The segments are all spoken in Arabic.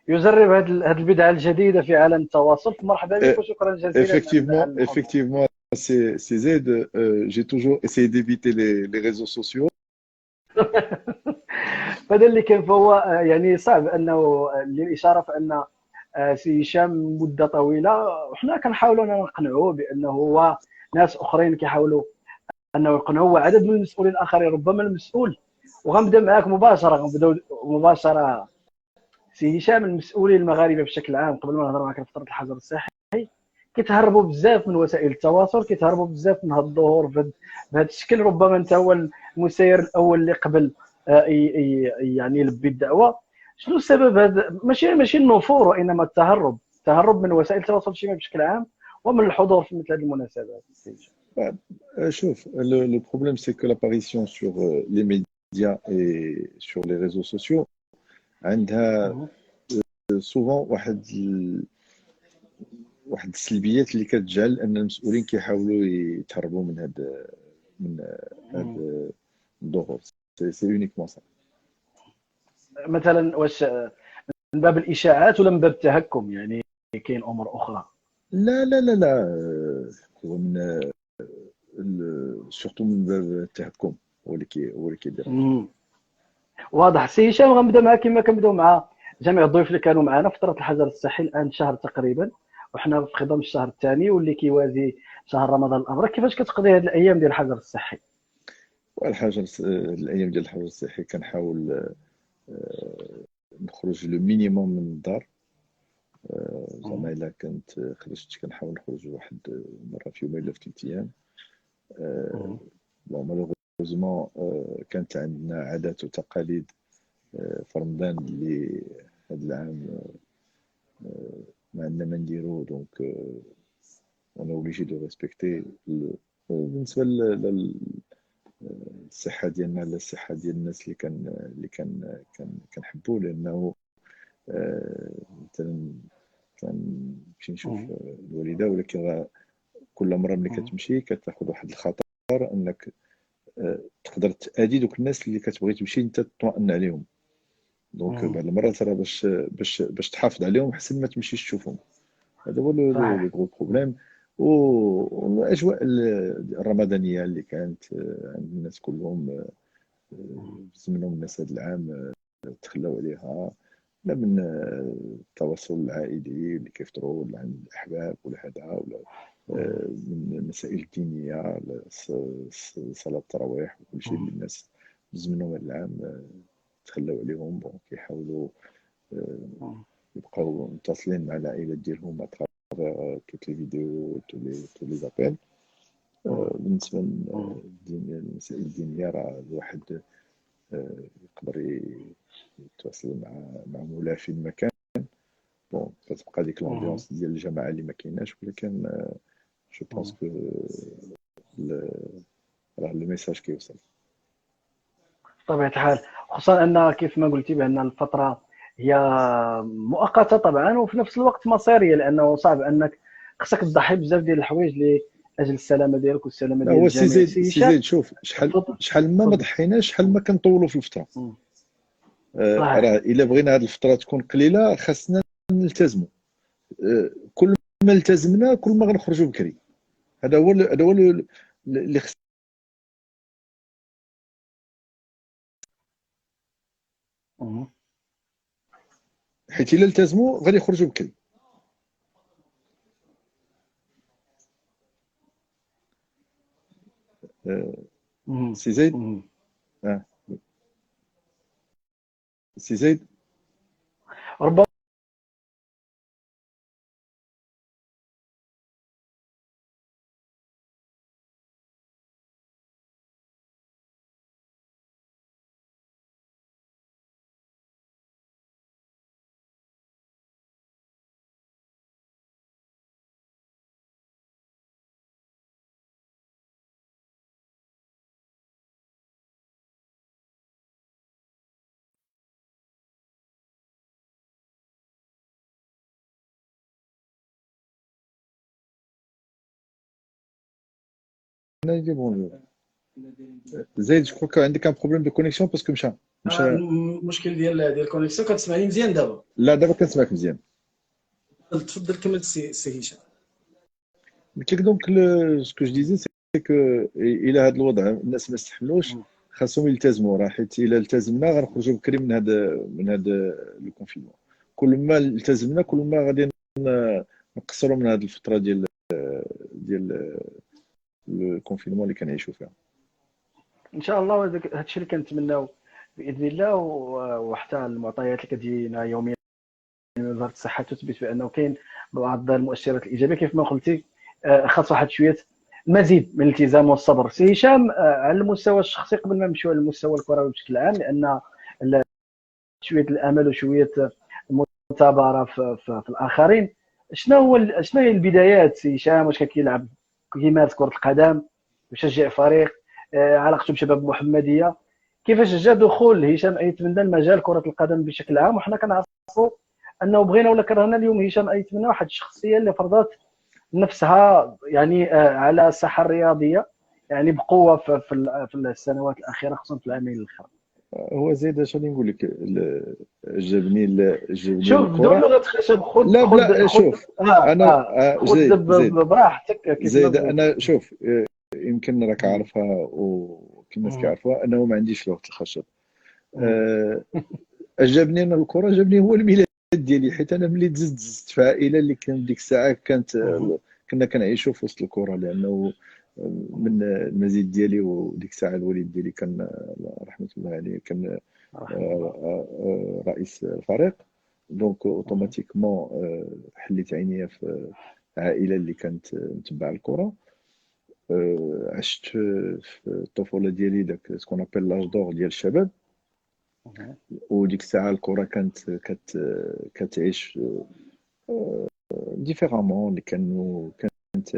يجرب هذه البدعة الجديدة في عالم التواصل. مرحبا بك وشكرا جزيلا على الحضور. Effectivement, c'est Z. J'ai toujours essayé d'éviter les réseaux sociaux. فهذا اللي كان، فهو يعني صعب انه للاشاره فان سي هشام مده طويله وحنا كنحاولوا نقنعوه بانه هو، ناس اخرين كيحاولوا انه يقنعوه، وعدد من المسؤولين الاخرين، ربما المسؤول. وغنبدا معاك مباشره، غنبداو مباشره. سي هشام، المسؤولين المغاربه بشكل عام، قبل ما نهضر معاك على فتره الحجر الصحي، كيتهربوا بزاف من وسائل التواصل، كيتهربوا بزاف من هذا الظهور بهذا الشكل. ربما انت هو المسير الاول اللي قبل يعني يلبي الدعوه. شنو السبب هذا؟ ماشي النفور، وانما التهرب من وسائل التواصل الاجتماعي بشكل عام، ومن الحضور في مثل هذه المناسبات. Bah, le problème, c'est que l'apparition sur les médias et sur les réseaux sociaux, عندها مهم. souvent واحد السلبيات اللي كتجعل ان المسؤولين كيحاولوا يتهربوا من مهم. هاد الضغوط. سي اونيكمون سا. مثلا واش من باب الاشاعات ولا من باب التهكم؟ يعني كاين امور اخرى. لا هو من سورتو من باب التهكم، هو اللي كيدير هادشي. مهم. واضح. سي هشام، غنبدا معاك كما كنبداو مع جميع الضيوف اللي كانوا معنا في فتره الحجر الصحي. الان شهر تقريبا، وحنا في خضم الشهر الثاني واللي كيوازي شهر رمضان الابرك. كيفاش كتقضي هذه الايام ديال الحجر الصحي؟ الايام ديال الحجر الصحي كنحاول نخرج لو مينيموم من الدار. زعما مهم. الا كنت خرجت كنحاول نخرج واحد مره في يومين ولا في 3 ايام. مهم. بون مالوغوزمون كانت عندنا عادات وتقاليد في رمضان اللي هذا العام ما عندنا ما نديرو، دونك انا اوبليجي دو ريسبكتي. بالنسبه للصحه ديالنا، لا الصحه ديال الناس كنحبوا، لانه مثلا كنمشي نشوف مهم. الوالده، ولكن كل مره ملي مهم. كتمشي كتاخذ واحد الخطر انك تقدر تادي دوك الناس اللي كتبغي تمشي انت تطمئن عليهم. دونك مهم. بعض المرات راه باش تحافظ عليهم احسن ما تمشيش تشوفهم. هذا هو لو صحيح. غرو بروبليم. والاجواء الرمضانيه اللي كانت عند الناس كلهم، مهم. بزاف منهم الناس هذا العام تخلاو عليها، لا من التواصل العائلي اللي كيفطروا، ولا عند الاحباب، ولا هذا، ولا مهم. من المسائل الدينيه، صلاه التراويح وكل شيء اللي مهم. الناس بزاف منهم هذا العام تخلاو عليهم. بون كيحاولوا آه، مهم. يبقاو متصلين مع العائلات ديالهم توت لي فيديو، تو لي زابيل. مهم. بالنسبه مهم. للمسائل الدينيه، راه الواحد يقدر يتواصل مع مولاه في المكان. بون كتبقى ديك مهم. لامبيونس ديال الجماعه اللي ما كايناش، ولكن جو بونس مهم. كو راه لو ميساج كيوصل. بطبيعة الحال، خصوصا أن كيف ما قلتي بأن الفترة هي مؤقتة طبعا، وفي نفس الوقت مصيرية، لأنه صعب أنك خصك تضحي بزاف ديال الحوايج لأجل السلامة ديالك والسلامة لا ديال هو سي الجميع. زيد، سي سي هشام، زيد شوف تفضل. شحال ما تفضل. ضحيناش، شحال ما كنطولوا في الفتره. مم. صحيح. راه الا بغينا هذه الفتره تكون قليله خاصنا نلتزموا. كل ما التزمنا كل ما غنخرجوا بكري. هذا هو اللي مم. حيت الا التزموا غادي يخرجوا بكري. آه، مم. سي زيد. مم. آه. سي زيد. ربما. انا نجي بونجور. زايد جو كروك عندك ان بروبليم دو كونيكسيون باسكو مشى. المشكل ديال الكونيكسيون. كتسمعني مزيان دابا؟ لا دابا كنسمعك مزيان. تفضل كمل سي هشام. قلت لك دونك سكو جو ديزي سي كو الى هذا الوضع الناس ما استحملوش خاصهم يلتزموا، راه حيت الى التزمنا غنخرجوا بكري من هذا لو كونفينمون. كل ما التزمنا كل ما غادي نقصروا من هذه الفتره ديال الكونفينمون اللي كنعيشوا فيها ان شاء الله. هذا الشيء اللي كنتمناو باذن الله. وحتى المعطيات اللي كتجينا يوميا من وزاره الصحه تثبت بانه كاين بعض المؤشرات الايجابيه كيف ما قلتي. خاص واحد شويه المزيد من الالتزام والصبر. سي هشام، على المستوى الشخصي قبل ما نمشيو على المستوى الكروي بشكل عام، لان شويه الامل وشويه المثابره في الاخرين، شنو هي البدايات سي هشام؟ واش كيلعب كيمارس كره القدم، يشجع فريق، علاقته بشباب محمديه، كيفاش جا دخول هشام ايتمنى المجال كره القدم بشكل عام؟ وحنا كنعرفوا انه بغينا ولا كرهنا اليوم هشام ايتمنى واحد الشخصيه اللي فرضت نفسها يعني على الساحه الرياضيه يعني بقوه في السنوات الاخيره، خصوصا في العامين الاخيره. هو زيد اش غادي نقول لك جابني شوف بدون الكره. لغه خشب، لا بلا شوف انا خذ براحتك زيد كيف ما بغيتي. انا شوف يمكن راك عارفها وكل الناس كيعرفوها انه ما عنديش لغه الخشب. جابني انا الكره، جابني هو الميلاد ديالي، حيت انا ملي دزت في عائله اللي كان ديك الساعه كنا كنعيشوا في وسط الكره، لانه من المزيد ديالي وديك الساعه الوالد ديالي كان رحمه الله عليه كان رئيس الفريق. دونك اوتوماتيكمون حليت عينيا في عائله اللي كانت متبعه الكره. عشت في الطفوله ديالي داك سكون ابل لاج دور ديال الشباب، وديك الساعه الكره كانت كتعيش ديفيرامون، اللي كانت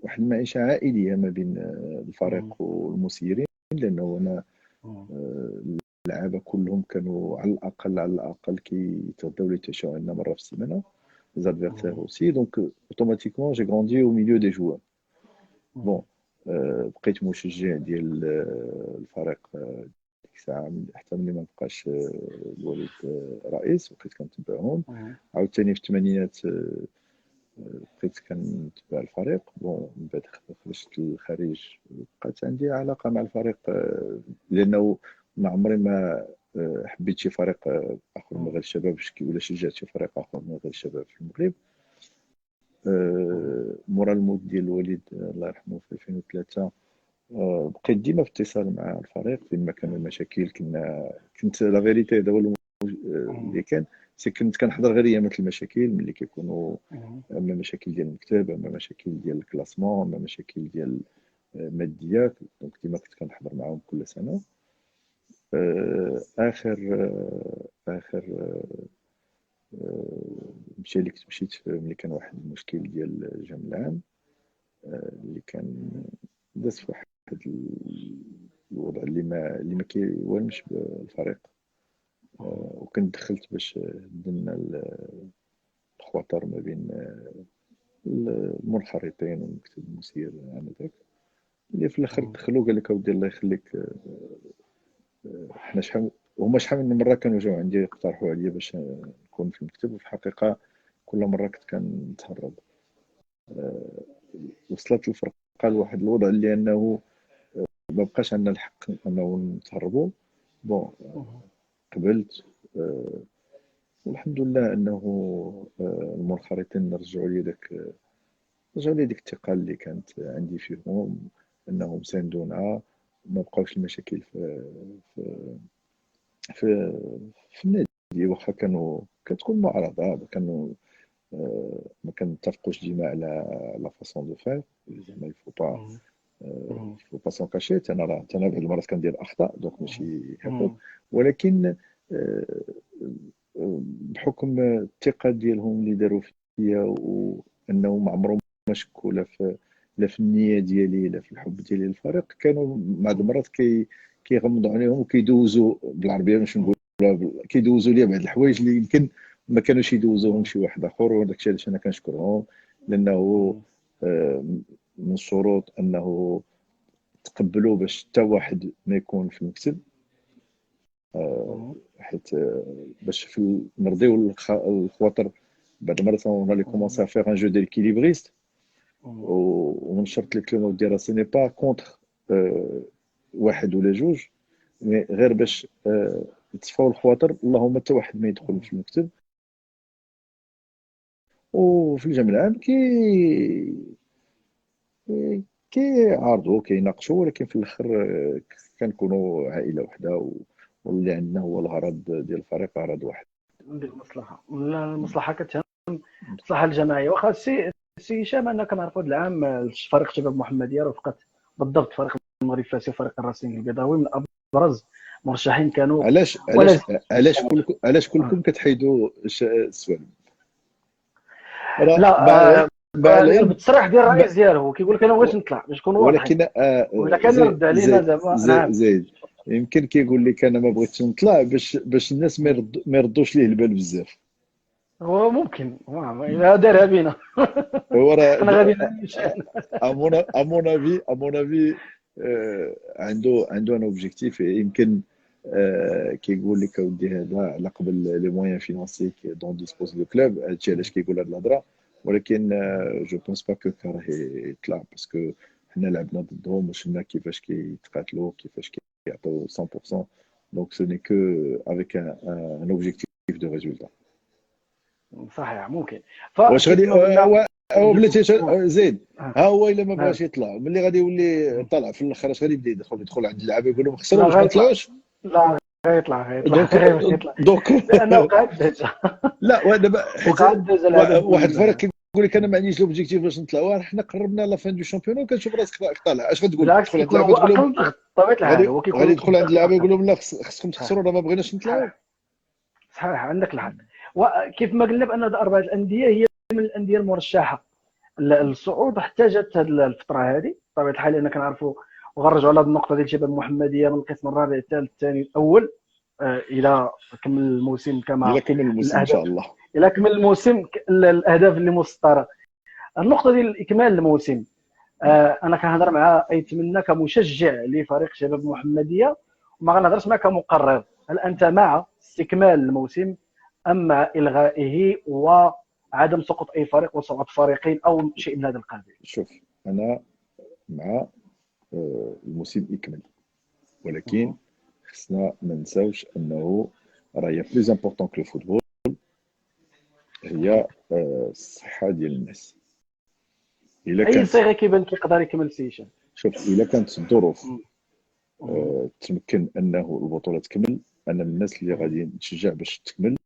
واحد المعيشه عائليه ما بين الفريق والمسيرين، لانه انا اللعابه كلهم كانوا على الاقل كيتغداو لي يتعشاو عندنا مره في السيمانه، زادفيرسير اوسي. دونك اوتوماتيكمون جي غراندي او ميليو دي جوار. بون بقيت مشجع ديال الفريق ديك الساعه حتى ملي ما بقاش الوالد رئيس، وبقيت كنتبعهم. عاوتاني في الثمانينات بقيت كنتبع الفريق. بون من بعد خرجت للخارج، بقات عندي علاقه مع الفريق لانه ما عمري ما حبيت شي فريق اخر من غير الشباب ولا شجعت شي فريق اخر من غير الشباب في المغرب. مورا الموت ديال الوالد الله يرحمه في 2003 بقيت ديما في اتصال مع الفريق فين ما كانوا المشاكل. كنت لا فيريتي هذا هو اللي كان كنت كنحضر غير ايامات المشاكل، ملي كيكونوا اما مشاكل ديال المكتب، اما مشاكل ديال الكلاسمون، اما مشاكل ديال ماديات. دونك ديما كنت كنحضر معاهم كل سنه. اخر مشيت ملي كان واحد المشكل ديال الجامع العام اللي كان داز في واحد الوضع اللي ما كيوالمش بالفريق. وكنت دخلت باش درنا الخواطر ما بين المنخرطين والمكتب المسير انذاك، اللي في الاخر دخلوا قال لك اودي الله يخليك حنا شحال من مره كانوا جاو عندي اقترحوا عليا باش نكون في المكتب، وفي الحقيقه كل مره كنت كنتهرب. وصلت الفرقه لواحد الوضع اللي انه ما بقاش عندنا الحق انه نتهربوا. بون قبلت والحمد لله انه المنخرطين رجعوا لي ديك الثقه اللي كانت عندي فيهم، انهم ساندونا. ما بقاوش المشاكل في في في النادي، واخا كتكون معارضه، كانوا ما كنتفقوش ديما على لا فاسون دو فير. زعما الفو با سون كاشي. انا بعض المرات كندير اخطاء، دونك ماشي حقوق، ولكن بحكم الثقه ديالهم اللي داروا فيا، وانه ما عمرهم ما شكوا لا في النيه ديالي لا في الحب ديالي للفريق، كانوا بعض المرات كيغمضوا عليهم وكيدوزوا بالعربيه باش نقول، كيدوزوا لي بعض الحوايج اللي يمكن ما كانوش يدوزوهم شي واحد اخر. وداك الشيء علاش انا كنشكرهم، لانه من الشروط انه تقبلوا باش حتى واحد ما يكون في المكتب، حيت باش نرضيو الخواطر. بعد مرات on allait commencer à faire un jeu d'équilibriste ونشرت لك الكلمه ودي راه سي ني با كونتر واحد ولا جوج، مي غير باش تصفاو الخواطر. اللهم حتى واحد ما يدخل في المكتب. وفي الجمع العام كيعارضوا كيناقشوا، ولكن في الاخر كنكونوا عائله وحده، واللي عندنا هو الغرض ديال الفريق غرض واحد، المصلحه. المصلحه كتهم المصلحه الجماعيه. واخا سي هشام، انا كنعرفوا هذا العام فريق شباب محمديه رفقت بالضبط فريق المغرب الفاسي وفريق الراسين البيضاوي من ابرز مرشحين كانوا. علاش كلكم كتحيدوا السؤال؟ لا بالتصريح ديال الرئيس ديالو كيقول لك انا واش نطلع باش نكون واضحين، ولكن ولا كان يرد علينا دابا. زيد يمكن كيقول لك انا ما بغيتش نطلع باش الناس ما يردوش ليه البال بزاف. هو ممكن الا دارها بينا هو راه انا غادي امون افي عنده ان اوبجيكتيف. يمكن كيقول لك اودي هذا على قبل لي موين فينانسي دون ديسبوز لو كلوب، هادشي علاش كيقول هاد الهضره. ولكن جو بونس با كو كان راه يطلع، باسكو حنا لعبنا ضدهم وشفنا كيفاش كيتقاتلوا، كيفاش كيعطيو 100%. دونك سو ني كو افيك ان اوبجيكتيف دو ريزولتا. صحيح ممكن. واش غادي هو بلاتي زيد ها هو الا ما بغاش يطلع ملي غادي يولي طلع في الاخر اش غادي يبدا يدخل عند اللعابه يقول لهم خسروا باش ما نطلعوش؟ لا غيطلع دوك لانه وقعت ديجا. لا ودابا واحد الفريق كيقول لك انا ما عنديش لوبجيكتيف باش نطلع، حنا قربنا لا فان دو شامبيون وكنشوف راسك طالع. اش غتقول؟ تدخل عند اللعابه تقول لهم بطبيعه الحال هو كيكون غادي يدخل عند اللعابه يقول لهم لا خصكم تخسروا راه ما بغيناش نطلعوا. صحيح عندك الحق. وكيف ما قلنا بان هذه اربعه الانديه هي من الانديه المرشحه للصعود، حتى جات هذه الفتره هذه بطبيعه الحال، لان كنعرفوا وغنرجعوا على هذه النقطه ديال شباب المحمديه من القسم الرابع الثالث الثاني الاول الى كمل الموسم كما الى كمل الموسم ان شاء الله، الى كمل الموسم الاهداف اللي مسطره. النقطه ديال اكمال الموسم، انا كنهضر مع ايتمنى كمشجع لفريق شباب المحمديه، وما غنهضرش معك كمقرر. هل انت مع استكمال الموسم ام مع الغائه وعدم سقوط اي فريق وصعود فريقين او شيء من هذا القبيل؟ شوف انا مع الموسم يكمل، ولكن خصنا ما نساوش انه راهي بلوز امبورطون كو الفوتبول هي الصحه ديال الناس. الا اي صيغه كيبان يقدر يكمل سيشن. شوف الا كانت الظروف تمكن انه البطوله تكمل، انا من الناس اللي غادي نتشجع باش تكمل.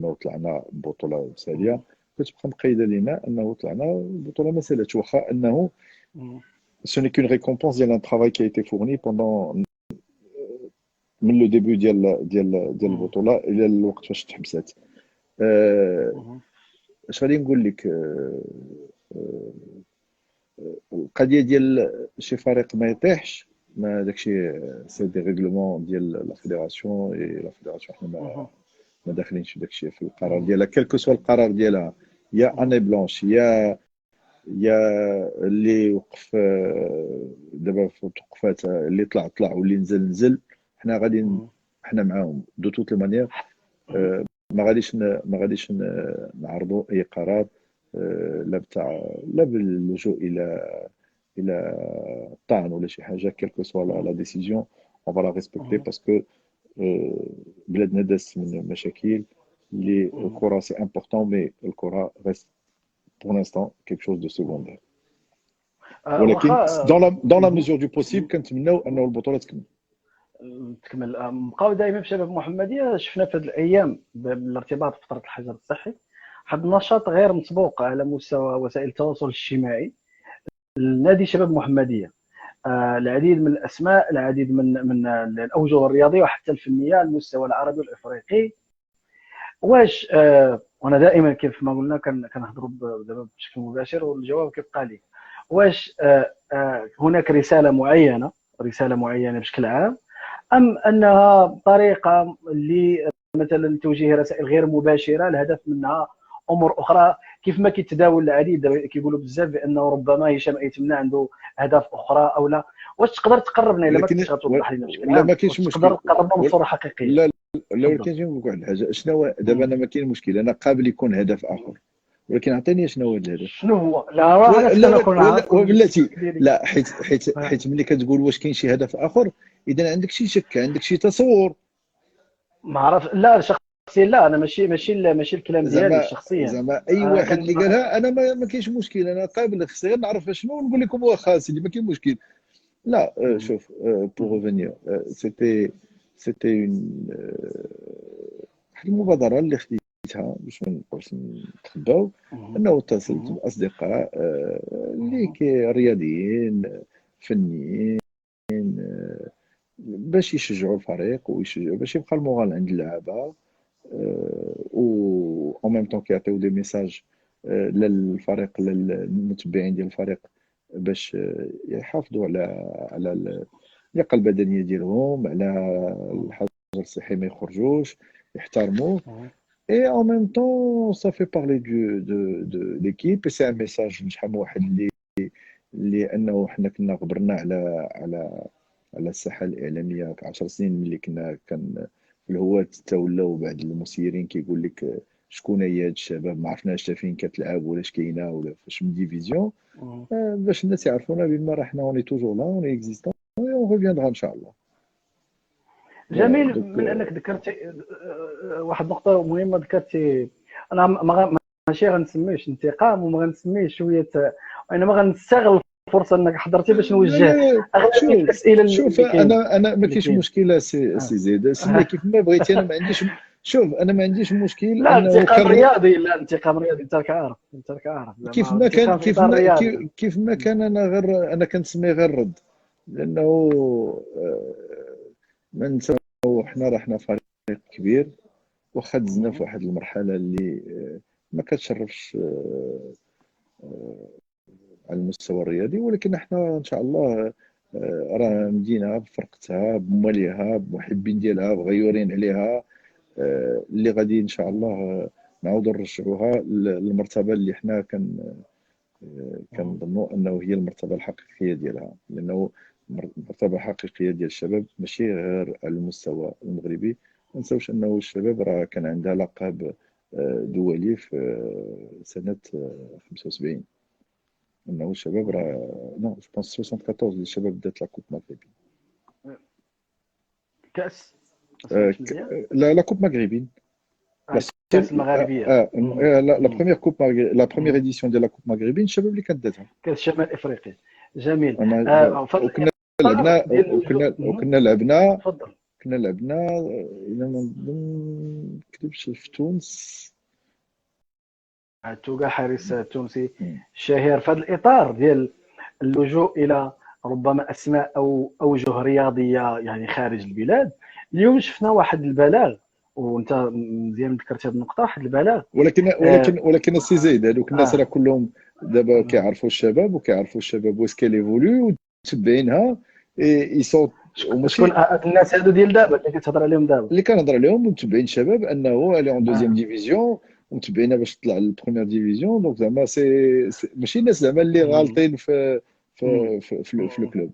لو طلعنا بطوله مساليه كتبقى مقيده لينا انه طلعنا البطوله ما سالاتش، واخا انه ce n'est qu'une récompense ديال un travail qui a été fourni pendant من لو ديبي ديال البطوله الى الوقت فاش تحبسات. اش غادي نقول لك؟ القضيه ديال شي فريق ما يطيحش، ما داكشي سي دي ريغلومون ديال لا فيدراسيون، لا فيدراسيون حنا ما داخلينش في داكشي في القرار ديالها، كلكو سوا القرار ديالها. يا اني بلونش يا اللي وقف دابا في التوقفات، اللي طلع واللي نزل، حنا غادي حنا معاهم دو توت مانيير. ما غاديش نعرضوا اي قرار لا باللجوء الى الطعن ولا شي حاجه. كلكو سوا لا ديسيزيون اون فا لا ريسبكتي، باسكو بلادنا دازت من مشاكل اللي الكره سي امبورطون، مي الكره ريست pour l'instant quelque chose de secondaire. ولكن dans la mesure du possible كنتمناو انه البطوله تكمل. نبقاو دائما في شباب محمديه. شفنا في هذه الايام بالارتباط بفتره الحجر الصحي واحد النشاط غير مسبوق على مستوى وسائل التواصل الاجتماعي لنادي شباب محمديه. العديد من الاسماء، العديد من الاوجه الرياضيه وحتى الفنيه على المستوى العربي والافريقي. واش وانا دائما كيف ما قلنا كنهضروا دابا بشكل مباشر، والجواب كيبقى لي واش هناك رساله معينه بشكل عام، ام انها طريقه اللي مثلا توجيه رسائل غير مباشره الهدف منها امور اخرى، كيف ما كيتداول العديد كيقولوا بزاف بانه ربما هشام ايتمنى عنده اهداف اخرى او لا. واش تقدر تقربنا الا ما ولكن كنتش غتوضح لنا بشكل ولا عام، ما واش كاينش تقدر مشكل تقربنا بصوره حقيقيه؟ لا لا، تفضل. ولكن نقول لك واحد الحاجه، شنو دابا انا ما كاين مشكل، انا قابل يكون هدف اخر، ولكن عطيني شنو هو الهدف. شنو هو؟ لا راه انا لا تكون عارف وبلاتي ديالي. لا، حيت ملي كتقول واش كاين شي هدف اخر، اذا عندك شي شك، عندك شي تصور. ما عرف، لا شخصيا لا، انا ماشي الكلام ديالي زعما شخصيا. اي انا واحد كنت اللي قالها انا ما كاينش مشكل، انا قابل، خصني غير نعرف شنو ونقول لكم واخا سيدي ما كاين مشكل. لا شوف، pour revenir, c'était واحد المبادرة اللي خديتها باش ما نبقاوش نتخباو، انه اتصلت باصدقاء اللي رياضيين فنيين، باش يشجعوا الفريق ويشجعوا باش يبقى المورال عند اللعابه، و اون ميم طون كيعطيو دي ميساج للفريق، للمتبعين ديال الفريق، باش يحافظوا على اللياقه البدنيه ديالهم، على الحجر الصحي، ما يخرجوش، يحترموه. Et en même temps, ça fait parler de l'équipe et c'est un message لشحال من واحد اللي انه حنا كنا غبرنا على الساحه الاعلاميه 10 سنين، ملي كان في الهواة تولوا بعض المسيرين كيقول لك شكون هي هاد الشباب، ما عرفناش حتى فين كتلعب ولا اش كاينه ولا فاش من ديفيزيون، باش الناس يعرفونا بما راه حنا اوني توجور لا، اوني اكزيستون، اون ريفيندرا ان شاء الله. فوالا جميل. دونك من انك ذكرتي واحد النقطه مهمه، ذكرتي انا ماشي غنسميش انتقام وما غنسميش شويه، وانما غنستغل الفرصه انك حضرتي باش لا نوجه لا، اغلبيه شوف الاسئله شوف، اللي كاينه. انا ما اللي كاينش كاينه مشكله سي زيد، سميه كيف ما بغيتي، انا ما عنديش، شوف انا ما عنديش مشكل لا انه انتقام كان رياضي، لا انتقام رياضي، انت راك عارف كيف زعما ما كان انتقام في اطار رياضي. كيف ما كان، انا كنسميه غير رد، لانه آه، ما ننساو حنا فريق كبير، واخا دزنا في واحد المرحله اللي ما كتشرفش على المستوى الرياضي، ولكن احنا ان شاء الله راه مدينه بفرقتها بماليها بمحبين ديالها بغيورين عليها، اللي غادي ان شاء الله نعاودوا نرجعوها للمرتبه اللي حنا كنظنوا انه هي المرتبه الحقيقيه ديالها، لانه المرتبه الحقيقيه ديال الشباب ماشي غير على المستوى المغربي. ما نساوش انه الشباب راه كان عندها لقب دولي في سنه 75، انه الشباب راه نو جو بونس 74 اللي الشباب دات لا كوب مغربي، كاس، ما سمعتش مزيان. لا كوب مغربين، لا كاس المغاربيه. لا بروميير كوب لا بروميير اديسيون ديال لا كوب مغربين الشباب اللي كانت داتها. كاس شمال افريقيا. جميل. في وكنا الاطار لعبنا ديال اللجوء. وكنا لعبنا تفضل. كنا لعبنا الا ما نكذبش في تونس. توقع حارس التونسي الشهير في هذا الاطار ديال اللجوء الى ربما اسماء او اوجه رياضيه يعني خارج البلاد. اليوم شفنا واحد البلاغ، وانت مزيان ذكرت هذه النقطه، واحد البلاغ. ولكن السي زيد، هذوك الناس راه كلهم دابا كيعرفوا الشباب واش كيليفولي ومتبعينها اي صوت، شكون وماشي الناس هادو ديال دابا اللي كتهضر عليهم دابا؟ اللي كنهضر عليهم متبعين الشباب انه الي اون دوزيام ديفيزيون، ومتبعينها باش تطلع للبروميير ديفيزيون، دونك زعما ماشي الناس زعما اللي غالطين في الكلوب.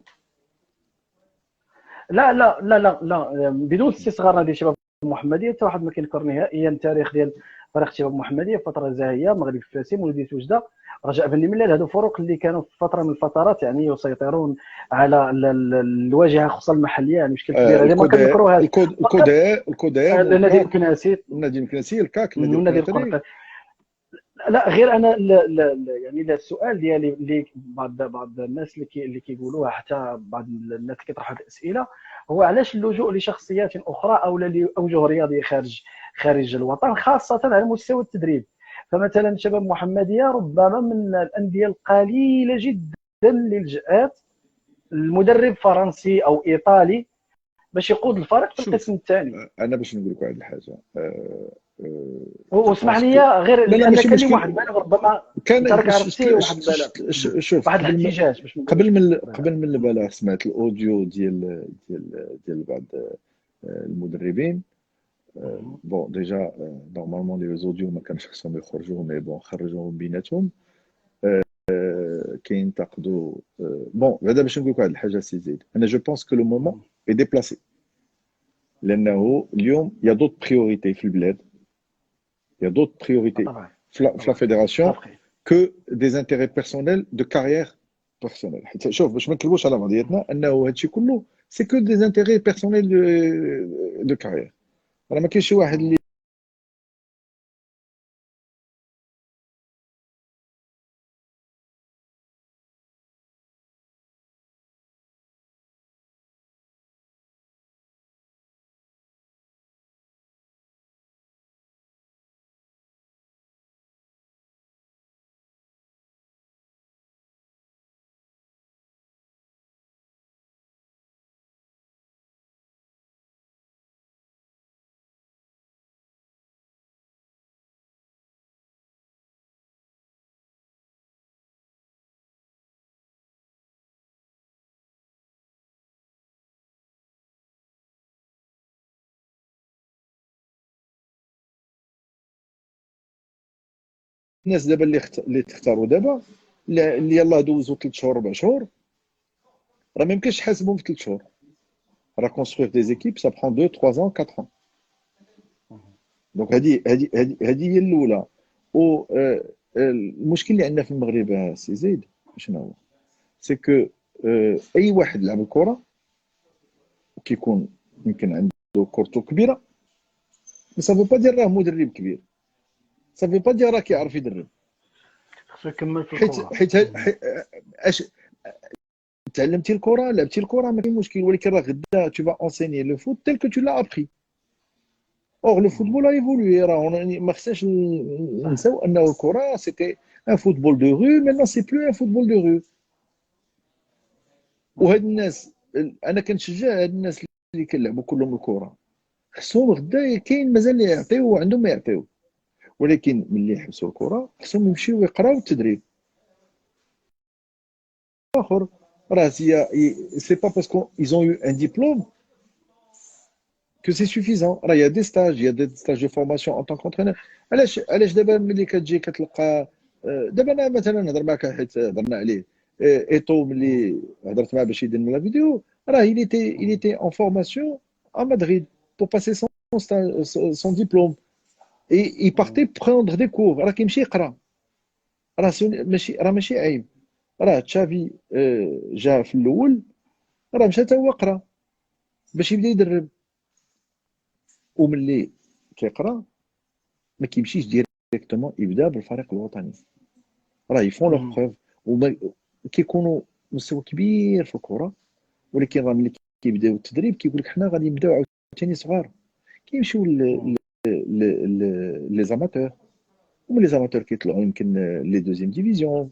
لا بدون استصغار نادي الشباب المحمديه، حتى واحد ما كينكر نهائيا التاريخ ديال فريق الشباب المحمديه في فتره زاهيه، مغرب الفاسي، مولوديه وجده، رجاء بن ملال. هذو فرق اللي كانوا في فتره من الفترات يعني يسيطرون على الواجهه خصوصا المحليه، يعني بشكل كبير. هذه ما كنكروهاش. الكودير النادي والكاك، المكناسي، النادي المكناسي، الكاك، النادي النادي القنيطري. القرقي. لا غير انا يعني السؤال ديالي اللي بعض الناس اللي كيقولوها، حتى بعض الناس اللي كيطرحوا الاسئله، هو علاش اللجوء لشخصيات اخرى او لاوجه رياضيه خارج الوطن، خاصه على مستوى التدريب. فمثلا شباب محمديه ربما من الانديه القليله جدا اللي لجأت المدرب فرنسي او ايطالي باش يقود الفريق في القسم الثاني. انا باش نقول لك واحد الحاجه، واسمح لي غير لا لان ماشي كان لي مشكل، واحد البالغ، ربما انت راك عرفتي واحد البالغ، شوف واحد الاحتجاج باش قبل من البلاغ سمعت الاوديو ديال بعض المدربين. بون ديجا نورمالمون لي زوديو ما كانش خصهم يخرجوا، مي بون خرجوهم بيناتهم. كينتقدوا بون هذا باش نقول لك واحد الحاجه سي زيد انا جو بونس كو لو مومون اي ديبلاسي لانه اليوم يا دوت بريوريتي في البلاد يا دوت بريوريتي طبعا في لا فيدراسيون صافي كو دي زانتيري بيرسونيل دو كارير بيرسونيل حيت شوف باش ما نكذبوش على بعضياتنا انه هادشي كله سي كو دي زانتيري بيرسونيل دو كارير راه ما كاينش شي واحد اللي الناس دابا اللي تختاروا دابا اللي يلاه دوزوا 3 شهور 4 شهور راه ما يمكنش تحاسبهم في 3 شهور راه كونستروير دي زيكيب سا برون 2 3 ans 4 ans دونك هذه هي الاولى و المشكل اللي عندنا في المغرب سي زيد شنو هو سي كو اي واحد لعب الكره كيكون يمكن عنده كورته كبيره مي سافو با دير راه مدرب كبير سافو با دير راه كيعرف يدرب خصو يكمل في حيت الكره اش تعلمتي الكره لعبتي الكره ما كاين مشكل ولكن راه غدا tu vas enseigner le foot tel que tu l'as appris or le football a évolué راه ما خصناش نساو انه الكره سيتي ان فوتبول دو رو maintenant c'est plus un football de rue وهاد الناس انا كنشجع هاد الناس اللي كيلعبوا كلهم الكره خصهم غدا كاين مازال اللي يعطيو وعندهم ما يعطيو ولكن ملي يحبسوا الكره خصهم يمشيو يقراو التدريب اخر راه سي با باسكو ils ont eu un diplôme que c'est suffisant راه يا دي ستاج يا دي ستاج دو فورماسيون ان طون كونترينور علاش دابا ملي كتجي كتلقى دابا انا مثلا نهضر معك حيت هضرنا عليه ايتو ملي هضرت معاه باش يدير لنا لا فيديو راه il était en formation à Madrid pour passer son diplôme et il partait prendre des cours راه كيمشي يقرا راه ماشي عيب راه تشافي جا في الاول راه مشى حتى هو قرا باش يبدا يدرب وملي كيقرا ما كيمشيش ديريكتومون يبدا بالفريق الوطني راه يفون لوغ بروف وما كيكونوا مستوى كبير في الكره ولكن راه ملي كيبداو التدريب كيقول لك حنا غادي نبداو عاوتاني صغار كيمشيو لي زاماتور ومن لي زاماتور كيطلعوا يمكن لي دوزيام ديفيزيون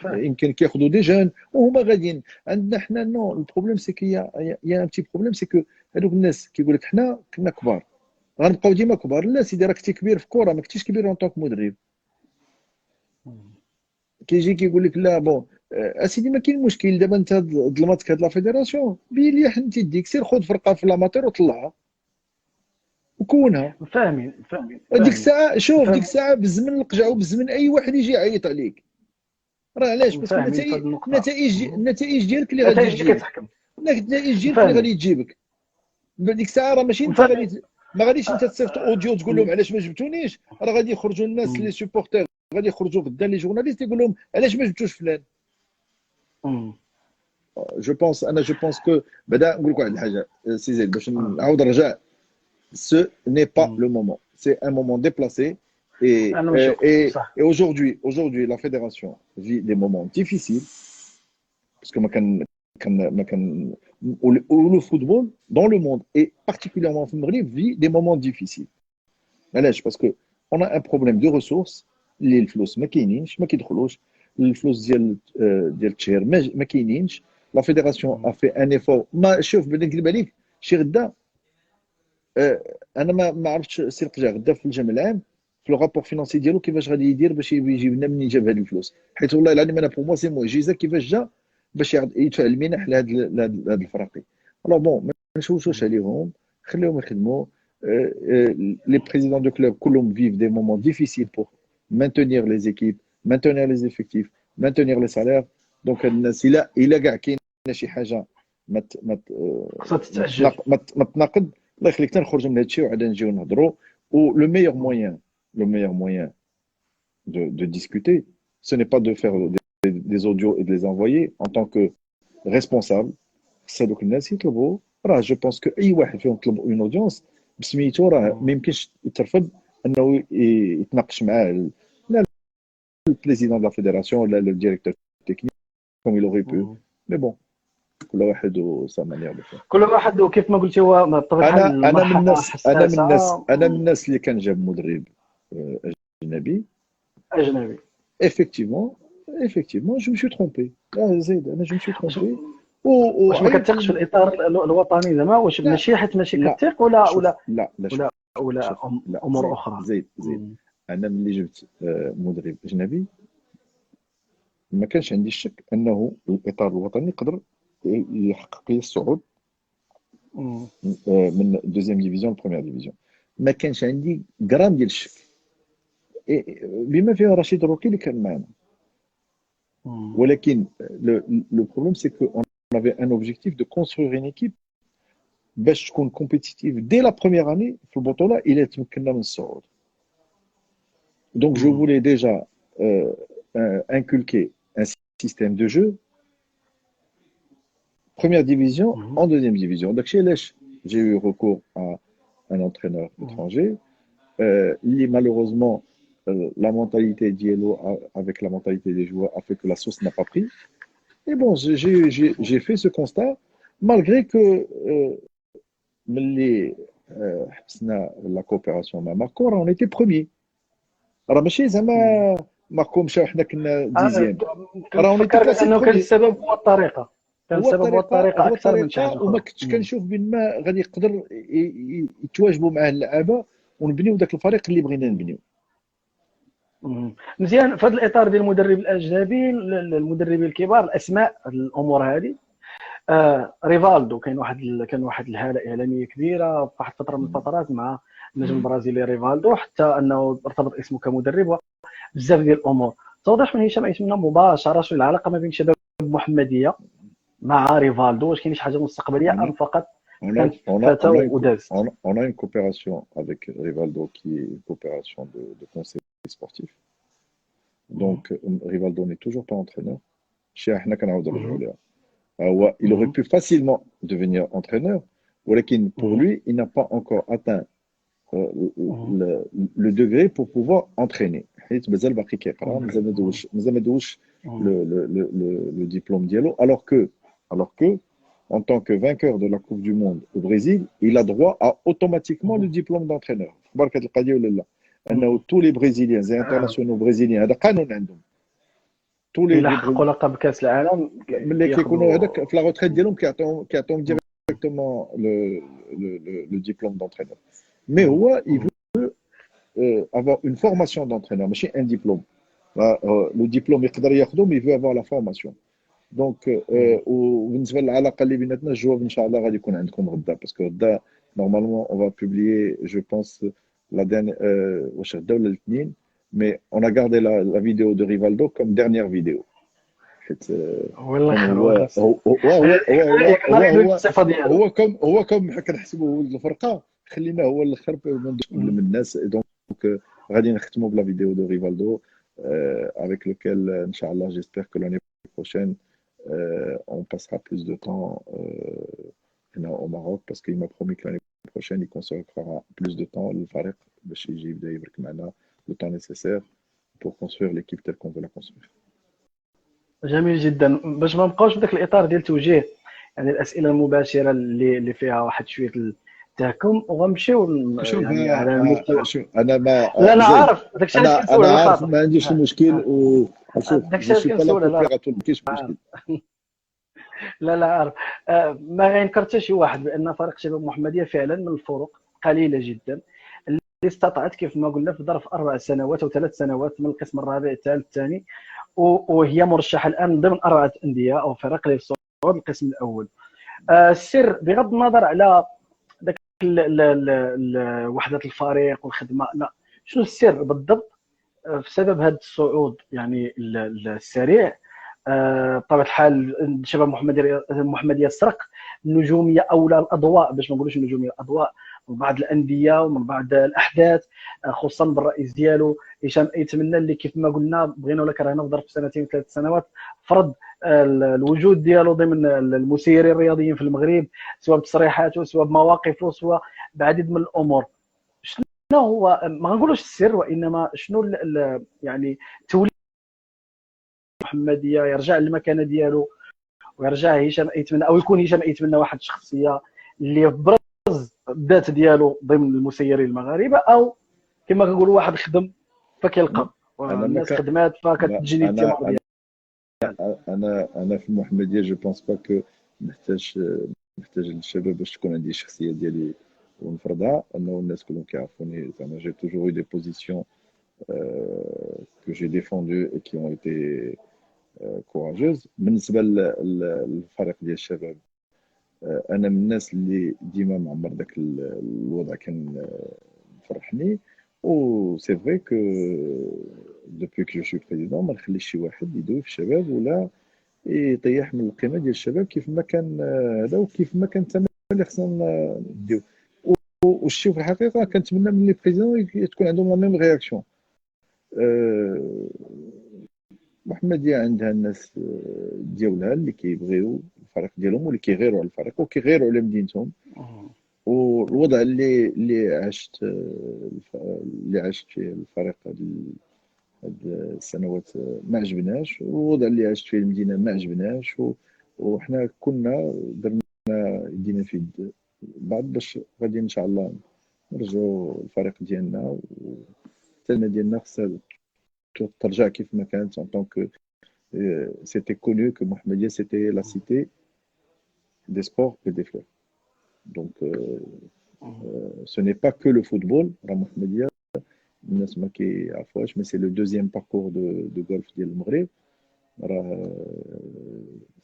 يمكن كياخذوا دي جون وهما غاديين عندنا حنا نو البروبليم سي كي يا ان بتي بروبليم سي كو هذوك الناس كيقول لك حنا كنا كبار غنبقاو ديما كبار لا سيدي راك كنتي كبير في الكره ما كنتيش كبير اون طونك مدرب كيجي كيقول لك لا بون اسيدي ما كاين مشكل دابا انت ظلمتك هاد لا فيدراسيون بين لي حنتي يديك سير خذ فرقه في لاماتور وطلعها وكونها فاهمين ديك الساعه شوف ديك الساعه بالزمن القجع وبالزمن اي واحد يجي يعيط عليك راه علاش باسكو النتائج ديالك اللي غادي تجيب النتائج ديالك اللي غادي تجيبك ديك الساعه راه ماشي انت غادي ما غاديش انت تصيفط اوديو تقول لهم علاش ما جبتونيش راه غادي يخرجوا الناس لي سوبورتور غادي يخرجوا غدا لي جورناليست يقول لهم علاش ما جبتوش فلان جو بونس كو بعدا نقول لك واحد الحاجه سي زيد باش نعاود نرجع ce n'est pas le moment c'est un moment déplacé et aujourd'hui la fédération vit des moments difficiles parce que ما كان le football dans le monde et particulièrement في المغرب vit des moments difficiles علاش باسكو on a un problème de ressources اللي الفلوس ما كاينينش ما كيدخلوش الفلوس ديال التشهير ما كاينينش لا فيدراسيون ا في ان ايفور ما شوف بدا نكذب عليك شي غدا انا ما عرفتش سي القجع غدا في الجمع العام في لو رابور فينانسي ديالو كيفاش غادي يدير باش يجيب لنا منين جاب هاد الفلوس حيت والله العظيم انا بور موا سي معجزه كيفاش جا باش يدفع المنح لهاد الفريقي الوغ بون ما نشوشوش عليهم خليهم يخدموا لي بريزيدون دو كلوب كلهم فيف دي مومون ديفيسيل بور maintenir les équipes maintenir les effectifs maintenir les salaires. Donc الناس الا كاع كاين شي حاجه خصها تتعجل. ما تناقض، الله يخليك تنخرجوا من هذا الشيء وعاد نجيو نهضروا. و le meilleur moyen de discuter, ce n'est pas de faire des audios et de les envoyer en tant que responsable. C'est دوك الناس يطلبوا، راه جو بونس كو اي واحد فيهم طلب اون اودينس بسميتو، راه ما يمكنش يترفض انه يتناقش معاه لا البريزيدون دو لا فيدراسيون ولا لو ديريكتور تكنيك كوم il aurait pu. مي بون كل واحد و سا مانيير دو فير. كل واحد وكيف ما قلتي هو بطبيعه الحال المرحله حساسه. انا من الناس اللي كان جاب مدرب اجنبي. effectivement je me suis trompé. زيد انا je me suis trompé. واش ما كتثقش في الاطار الوطني زعما؟ واش ماشي حيت ماشي كتثق ولا امور اخرى؟ زيد انا ملي جبت مدرب اجنبي ما كانش عندي الشك انه الاطار الوطني يقدر يحقق لي الصعود من دوزيام ديفيزيون لبروميير ديفيزيون. ما كانش عندي غرام ديال الشك بما فيه رشيد روكي اللي كان معنا. ولكن le problème c'est que on avait un objectif de construire une équipe باش تكون compétitive dès la première année في البطولة إلا تمكننا من الصعود. Donc je voulais déjà inculquer un système de jeu première division en deuxième division. Donc j'ai eu recours à un entraîneur étranger. Malheureusement la mentalité d'Yelo avec la mentalité des joueurs a fait que la sauce n'a pas pris. Et bon, j'ai fait ce constat malgré que la coopération مع Marco, on était premier. راه ماشي زعما ماركو مشى وحنا كنا ديزيام، راه اون ايتي انه كان السبب هو الطريقه، اكثر من شي حاجه. وما كنتش كنشوف بان ما غادي يقدر يتواجبوا معاه اللعابه ونبنيو ذاك الفريق اللي بغينا نبنيو. مزيان. في هذا الاطار ديال المدرب الاجنبي، المدربين الكبار، الاسماء، الامور هذه، ريفالدو كان واحد الهاله اعلاميه كبيره في واحد الفتره من الفترات مع النجم البرازيلي ريفالدو، حتى انه ارتبط اسمه كمدرب بزاف ديال الامور. توضيح من هشام يتمنى مباشره شنو العلاقه ما بين شباب المحمديه مع ريفالدو؟ واش كاين شي حاجه مستقبليه ام فقط كانت فتى وداز؟ On a une coopération avec Rivaldo qui est une coopération de conseil sportif. Donc Rivaldo n'est toujours pas entraîneur. شي حنا كنعاودوا نرجعوا ليها. Il aurait pu facilement devenir entraîneur, ولكن pour lui il n'a pas encore atteint le degré pour pouvoir entraîner. حيت مازال باقي كيقرا، مازال ما دوش le diplôme ديالو. Alors que en tant que vainqueur de la Coupe du Monde au Brésil, il a droit à automatiquement le diplôme d'entraîneur. تبارك هذه القضيه ولا لا؟ انه tous les brésiliens les internationaux brésiliens هذا قانون عندهم. tous les يحققوا لقب كاس العالم ملي كيكونوا هذاك في لا روتريت ديالهم كيعطيهم ديريكتومون le diplôme d'entraîneur. Mais il veut avoir une formation d'entraîneur, ماشي un diplôme. Le diplôme يقدر ياخذه mais il veut avoir la formation. Donc وبالنسبه للعلاقه اللي بيناتنا الجواب ان شاء الله غادي يكون عندكم غدا، باسكو غدا normalement on va publier je pense la dernière واش غدا ولا الاثنين، mais on a gardé la vidéo de Rivaldo comme dernière vidéo. هو كم كنحسبوا هو الفرقه خلينا هو الاخر ما ندوش من الناس. دونك غادي نختموا بلا فيديو دو ريفالدو avec lequel inchallah j'espère que l'année prochaine on passera plus de temps au Maroc, parce qu'il m'a promis que l'année prochaine il consacrera plus de temps le فريق باش يجي يبدا يبرك معنا le temps nécessaire pour construire l'équipe telle qu'on veut la construire. جميل جدا. باش ما نبقاوش في ذاك الاطار ديال توجيه يعني الاسئله المباشره اللي فيها واحد شويه التهكم، وغنمشيو يعني على المستوى. انا ما لا انا عارف داكشي اللي كنسول، انا عارف ما عنديش المشكل داكشي اللي كنسول. ما كاينش مشكل. لا عارف. ما غينكر حتى شي واحد بان فريق شباب محمديه فعلا من الفرق قليله جدا اللي استطاعت كيف ما قلنا في ظرف 4 سنوات او 3 سنوات من القسم الرابع الثالث الثاني، وهي مرشحه الان ضمن 4 انديه او فرق للصعود القسم الاول. السر بغض النظر على وحده الفريق والخدمه، لا، شنو السر بالضبط بسبب هذا الصعود يعني السريع، بطبيعه الحال شباب محمديه سرق النجوميه او الاضواء، باش ما نقولوش النجوميه، الاضواء من بعض الانديه ومن بعض الاحداث، خصوصا بالرئيس ديالو هشام ايتمنى، اللي كيف ما قلنا بغينا ولا كرهنا في ظرف سنتين 3 سنوات فرض الوجود ديالو ضمن المسيرين الرياضيين في المغرب، سواء بتصريحاته سواء بمواقفه سواء بعديد من الامور. شنو هو ما نقولوش السر، وانما شنو يعني تولي محمديه يرجع للمكانه ديالو ويرجع هشام ايتمنى، او يكون هشام ايتمنى واحد الشخصيه اللي برز الذات ديالو ضمن المسيرين المغاربه، او كما كنقولوا واحد خدم فكيلقى، الناس خدمات فكتجني الثمار ديالها. انا في المحمديه جو بونس با كو محتاج للشباب باش تكون عندي الشخصيه ديالي ونفرضها، انه الناس كلهم كيعرفوني زعما جي توجور يو دي بوزيسيون que j'ai défendu et qui ont été courageuses. بالنسبه للفريق ديال الشباب، انا من الناس اللي ديما معمر داك الوضع كان فرحني، و سي فري كو دوبوي كو جو سوي بريزيدون ما نخليش شي واحد يدوي في الشباب ولا يطيح من القيمه ديال الشباب كيف ما كان هذا، وكيف ما كان الثمن اللي خصنا نديو. والشيء في الحقيقه كنتمنى من لي بريزيدون تكون عندهم لا ميم رياكسيون. محمديه عندها الناس ديالها اللي كيبغيو الفريق ديالهم واللي كيغيروا على الفريق وكيغيروا على مدينتهم، والوضع اللي عشت فيه الفريق هاد السنوات ما عجبناش، والوضع اللي عشت فيه المدينه ما عجبناش، وحنا كنا درنا يدينا في يد بعض باش غادي ان شاء الله نرجعوا الفريق ديالنا، والسنه ديالنا خصها ترجع كيف ما كانت. en tant que c'était connu que Mohamedia c'était la cité des sports et des fleurs. Donc ce n'est pas que le football راه Mohamedia الناس ما كيعرفوهاش، mais c'est le deuxième parcours de golf ديال المغرب.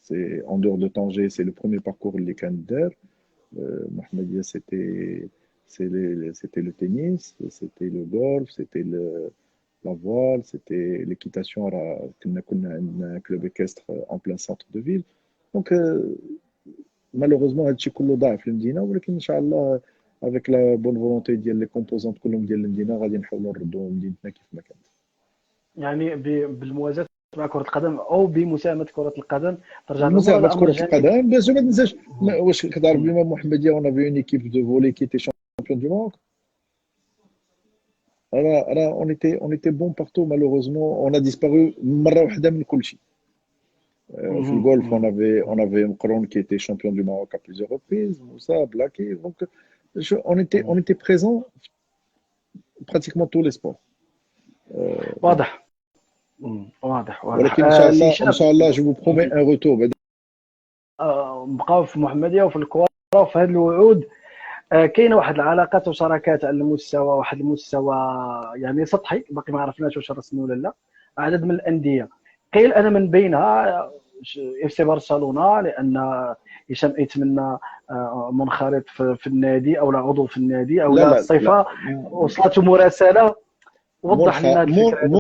c'est en dehors de Tanger, c'est le premier parcours اللي كان دار. Mohamedia c'était le tennis, c'était le golf, c'était la voile, c'était l'équitation. كنا عندنا club équestre en plein centre de ville. Donc malheureusement هادشي كله ضاع في المدينه، ولكن ان شاء الله avec la bonne volonté ديال لي كومبوزونت كلهم ديال المدينه غادي نحاولوا نردوا مدينتنا كيف ما كانت. يعني بالموازاه مع كره القدم او بمساهمه كره القدم ترجع مساهمه كره القدم. بس ما تنساش واش كتعرف بما محمديه اون افي اون ايكيب دو فولي كي تي شامبيون دو موند. on était bon partout, malheureusement on a disparu مره واحده من كل شيء. في الجولف on avait Mkron qui était champion du Maroc à plusieurs reprises, Moussa, Blaki, donc on était présent pratiquement tous les sports. واضح. ولكن ان شاء الله je vous promets un retour. بقاو في محمديه وفي الكره وفي هذه الوعود. كاينه واحد العلاقات وشراكات على المستوى، واحد المستوى يعني سطحي باقي ما عرفناش واش رسمي ولا لا، عدد من الانديه قيل انا من بينها اف سي برشلونه، لان هشام ايتمنى منخرط في النادي او لا عضو في النادي او لا الصفه وصلته مراسله. وضح لنا الفكره.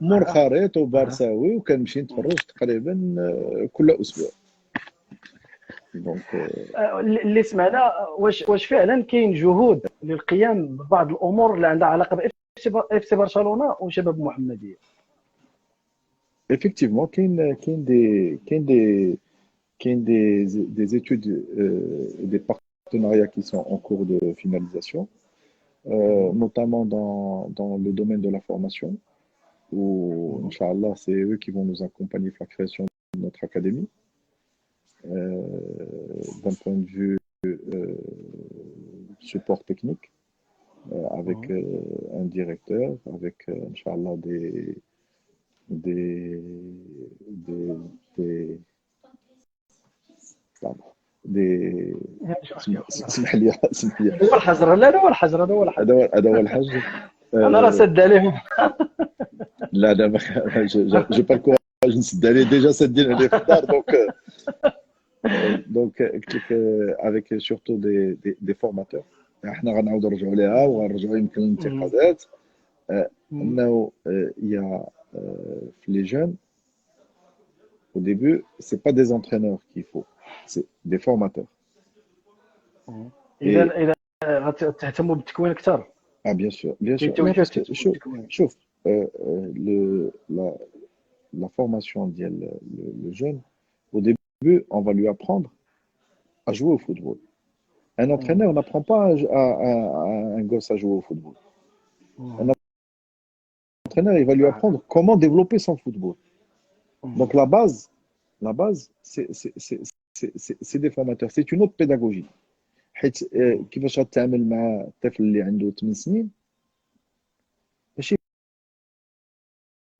منخرط وبارساوي وكنمشي نتفرج تقريبا كل اسبوع. اللي سمعنا واش فعلا كاين جهود للقيام ببعض الامور اللي عندها علاقه باف سي برشلونه وشباب محمديه. Effectivement, qu'il y a des études et des partenariats qui sont en cours de finalisation, notamment dans le domaine de la formation, où, Inch'Allah, c'est eux qui vont nous accompagner pour la création de notre académie. D'un point de vue support technique, avec un directeur, avec, Inch'Allah, اسمح لي هو الحجر. لا هو الحجر، هذا هو الحجر. انا راه سد عليهم. لا جو با الكوراج نسد عليه، ديجا سدين عليه في الدار. donc avec surtout des formateurs احنا غنعاودوا نرجعوا ليها وغنرجعوا يمكن للانتقادات. انه يا في لي جون au début c'est pas des entraîneurs qu'il faut, c'est des formateurs. Et اذا غتهتموا بالتكوين اكثر، ah bien كاين sûr non توجه parce que تهتموا بالتكوين. شوف le la formation ديال le jeune au début on va lui apprendre à jouer au football. Un entraîneur n'apprend pas à un gosse à jouer au football. Un entraîneur, il va lui صح. apprendre comment développer son football. Donc la base, c'est des formateurs. C'est une autre pédagogie. حيت كيفاش غتعامل مع الطفل اللي عنده 8 سنين ماشي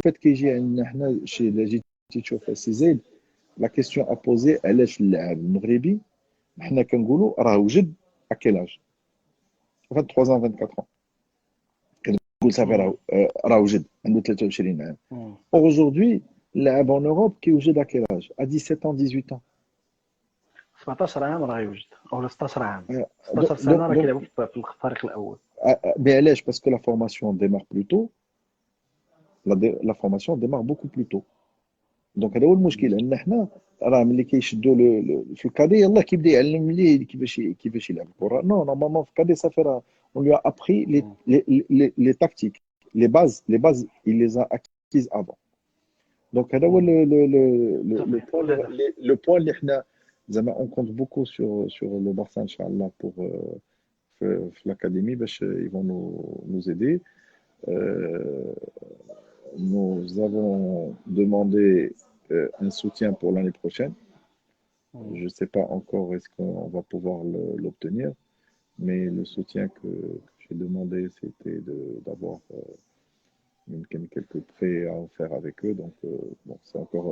فات كيجي عندنا حنا شي الا جيتي تشوف سي زيد لا كيسيون ا بوزي علاش اللاعب المغربي حنا كنقولوا راه وجد ا كيل اج 23 ans 24 ans كنقول صافي راه وجد عنده 23 عام. Aujourd'hui اللاعب en Europe كيوجد ا كيل اج ا 17 ans 18 ans 17 عام راه يوجد، او 16 عام، donc 16 سنه راه donc كيلعبوا في الفريق الاول. mais علاش parce que la formation démarre plus tôt. La formation démarre beaucoup plus tôt. دونك هذا هو المشكل ان حنا راه ملي كيشدوا في الكادي يلاه كيبدا يعلم ليه كيفاش يلعب الكره. نو نورمالمون في الكادي صافي راه on lui a appris les tactiques, les bases il les a acquises avant. Donc هذا هو le point اللي حنا زعما on compte beaucoup sur le Barça inchallah pour في l'académie باش ils vont nous aider. Euh, Nous avons demandé un soutien pour l'année prochaine. Je ne sais pas encore est-ce qu'on va pouvoir l'obtenir, mais le soutien que j'ai demandé, c'était d'avoir quelques prêts à en faire avec eux. Donc, bon, c'est encore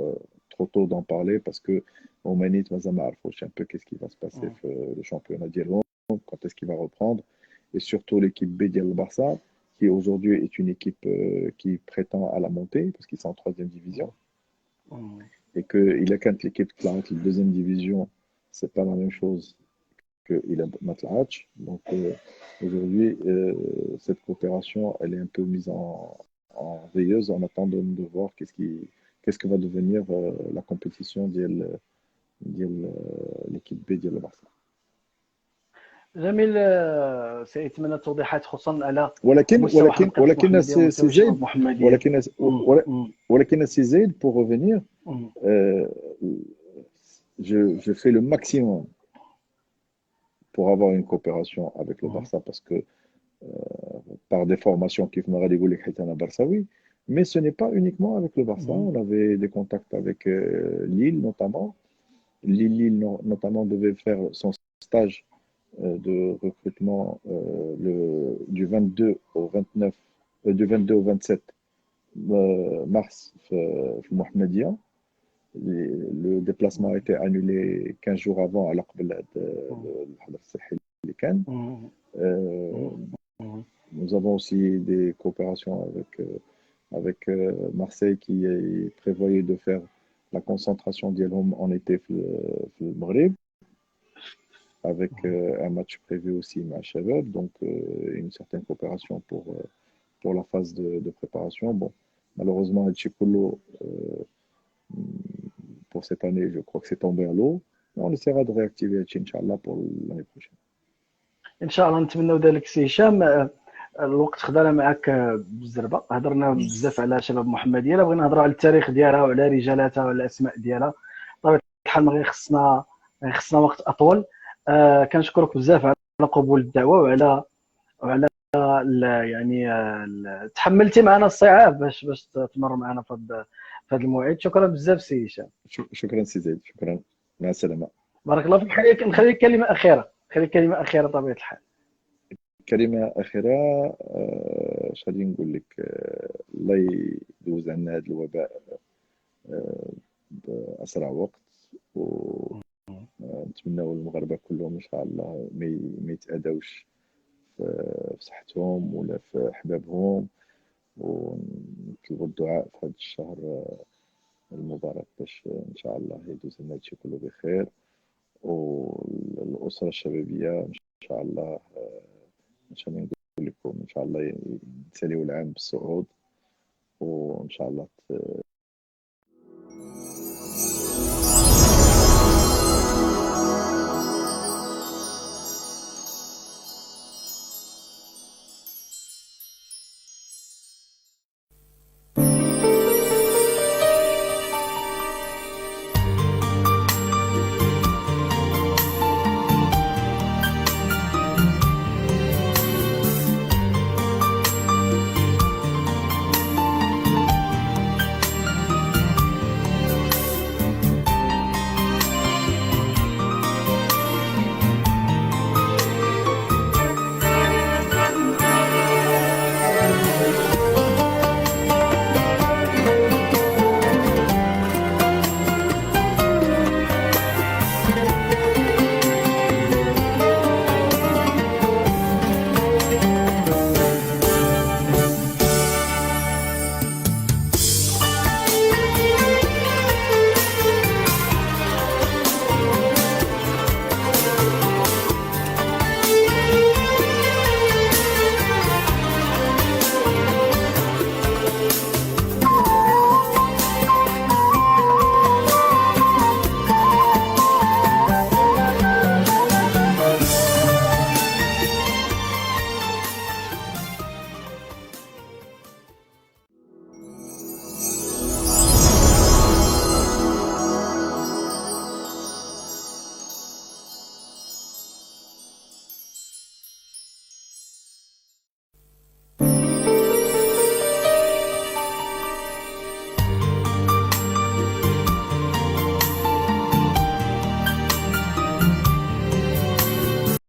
trop tôt d'en parler parce que au Manit, Mazamar, faut un peu qu'est-ce qui va se passer le championnat d'Irlande, quand est-ce qu'il va reprendre, et surtout l'équipe B d'El Barça, qui aujourd'hui est une équipe qui prétend à la montée parce qu'ils sont en troisième division et qu'il a quand l'équipe la deuxième division, c'est pas la même chose qu'il a Matlaach. Donc aujourd'hui, cette coopération, elle est un peu mise en veilleuse en attendant de voir qu'est-ce que va devenir la compétition de l'équipe B de Barça. جميل. سيتمنى التوضيحات خصوصا على ولكن مستوى حلقه ولكن المحمديه ومستوى سي الشباب زيد المحمديه. ولكن سي زيد pour revenir je fais le maximum pour avoir une coopération avec le Barça parce que par des formations qui font rigoler Khitana Barsaoui, mais ce n'est pas uniquement avec le Barça. On avait des contacts avec Lille notamment. Lille notamment devait faire son stage de recrutement du 22 au 29, du 22 au 27 mars Mohamedia. Le déplacement a été annulé 15 jours avant à l'Aqbalad de Cannes. Nous avons aussi des coopérations avec Marseille qui prévoyait de faire la concentration d'Yelhom en été le Maghreb, avec un match prévu aussi à Shabab, donc une certaine coopération pour la phase de préparation. Bon, malheureusement, Tchikolo, pour cette année, je crois que c'est tombé à l'eau. Mais on essaiera de réactiver Inch'Allah pour l'année prochaine. ان شاء الله نتمنوا ذلك سي هشام. الوقت خدانا معك بالزربه، هضرنا بزاف على شباب محمديه، الا بغينا نهضروا على التاريخ ديالها وعلى رجالاتها وعلى الاسماء ديالها بطبيعه الحال ما غيخصنا وقت اطول. كنشكرك بزاف على قبول الدعوه وعلى يعني تحملتي معنا الصعاب باش تمر معنا في هذا الموعد. شكرا بزاف سي هشام. شكرا سي زيد، شكرا، مع السلامه. بارك الله فيك. نخلي كلمه اخيره طبيعه الحال. كلمة أخيرة غادي نقول لك الله يدوز عنا هذا الوباء بأسرع وقت، ونتمنوا المغاربة كلهم إن شاء الله ما يتأذوش في صحتهم ولا في أحبابهم، ونطلبوا الدعاء في هذا الشهر المبارك باش إن شاء الله يدوز لنا هادشي كله بخير، والأسرة الشبابية إن شاء الله اش غادي نقول لكم، ان شاء الله نساليو العام بالصعود، وان شاء الله